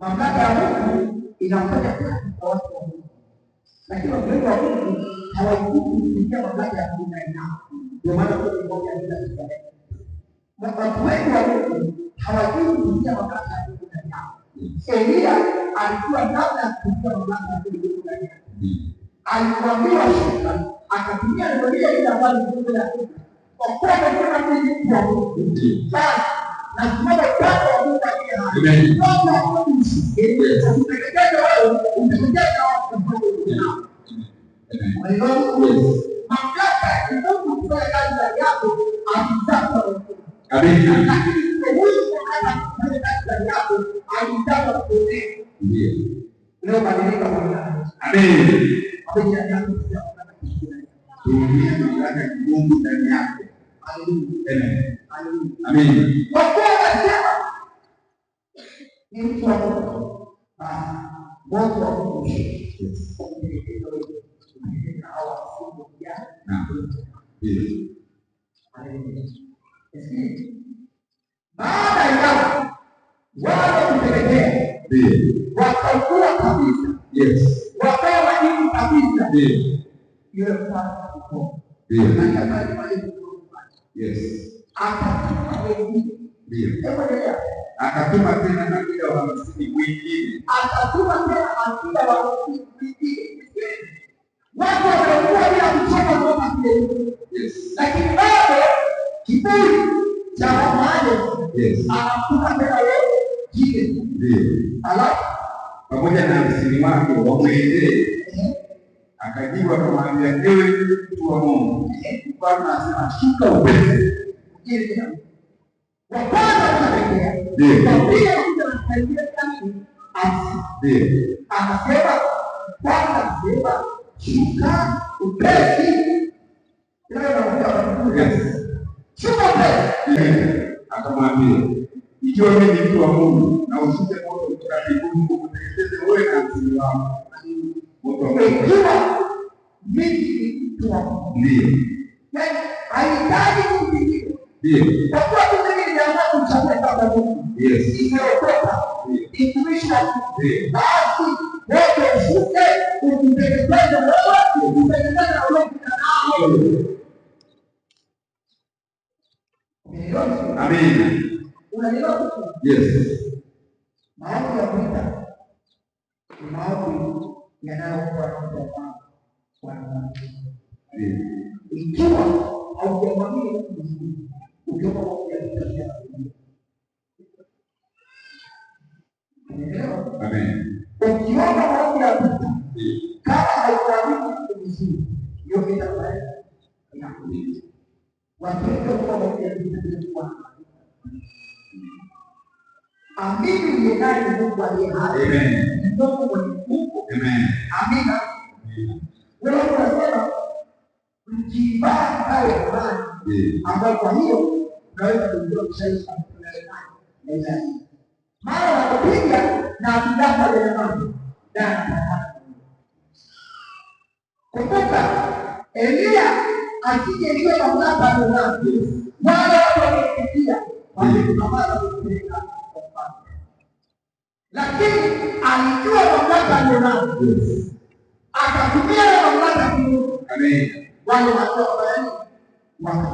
Mamlaka ya Mungu inafanya kazi kwa watu wa Mungu, lakini watu wa Mungu hawajui kufikia mamlaka ya Mungu ndani yao. Ndio maana kwa moja bila Israeli, watu wengi wa Mungu hawajui kufikia mamlaka ya Mungu ndani yao. Elia alikuwa namna ya kufikia mamlaka ya Mungu ndani yake. Aliambiwa shuka, akatumia neno ile ambalo Mungu anataka kwa kuwa kuna mtu kwa Mungu. Sasa na kumbe kama wa Mungu aliye hai. Kama Mungu msikie, utekeleze wewe, utekeleze watu kwa Mungu. Mamlaka ya Mungu kufanya kazi ndani yako alitaka wewe. Amen. Lakini Mungu anafanya kazi ndani yako alitaka wewe. Ndio. Leo badilika Bwana. Amen. Dunia mamlaka ya Mungu ndani yake. Amen. Amen. Kwa kuwa anasema ni mtu wa Mungu. Mungu wa Mungu. Baada ya wao kutegemea wakakuwa kabisa. Yes. Wakawa hivi kabisa. Yule mfano mkuu. Yes. Akatuma wengine. Akatuma tena akida wa 50 wengine. Akatuma tena akida wa 50 wengine. Watu walikuwa bila kuchoka kwa kile. Yes. Lakini bado kiburi cha mahali. Yes. Akatuma tena wengine. Alafu pamoja na msini wake wamwendee. Akajibu akamwambia, ewe mtu wa Mungu, Bwana anasema shuka upesi. Wapanda kuelekea. Wapia kuelekea kani. Akasema Bwana anasema shuka upesi. Shuka upesi. Akamwambia, ikiwa mimi ni mtu wa Mungu na ushuke moto kutoka mbinguni kukuteketeze wewe na msini wako. Ikiwa mimi ni mtu wa Mungu. Ndio. Yaani haihitaji kumpigwa. Ndio. Kwa kuwa mimi niliamua kumchagua kama Mungu. Yes. Imeokoka. Itumishi wa Mungu. Basi wote ushuke ukuteketeze wewe, ukuteketeze na wewe nao. Amen. Unaelewa? Yes. Maombi ya kuita ni maombi yanayokuwa na Bwana. Ikiwa haujamwamini Mungu, ukiomba maombi ya kuita. Amen. Ukiomba maombi ya kuita, kama haujamwamini Mungu, hiyo itakuwa inakuja. Wapende kwa maombi ya kuita. Amini ndiye naye Mungu aliye hai. Amen. Mungu mwenye Mungu. Amen. Amina. Wewe unasema mjibani kae imani. Ambayo kwa hiyo unaweza kujua kusaidia Amen. Mara wanapiga na kidapa ile mambo. Kumbuka Elia akija ile mamlaka ndio wale watu walipitia walikamata kupeleka. Lakini alijua mamlaka alionayo. Akatumia mamlaka hiyo. Amen. Wale watu wa Bwana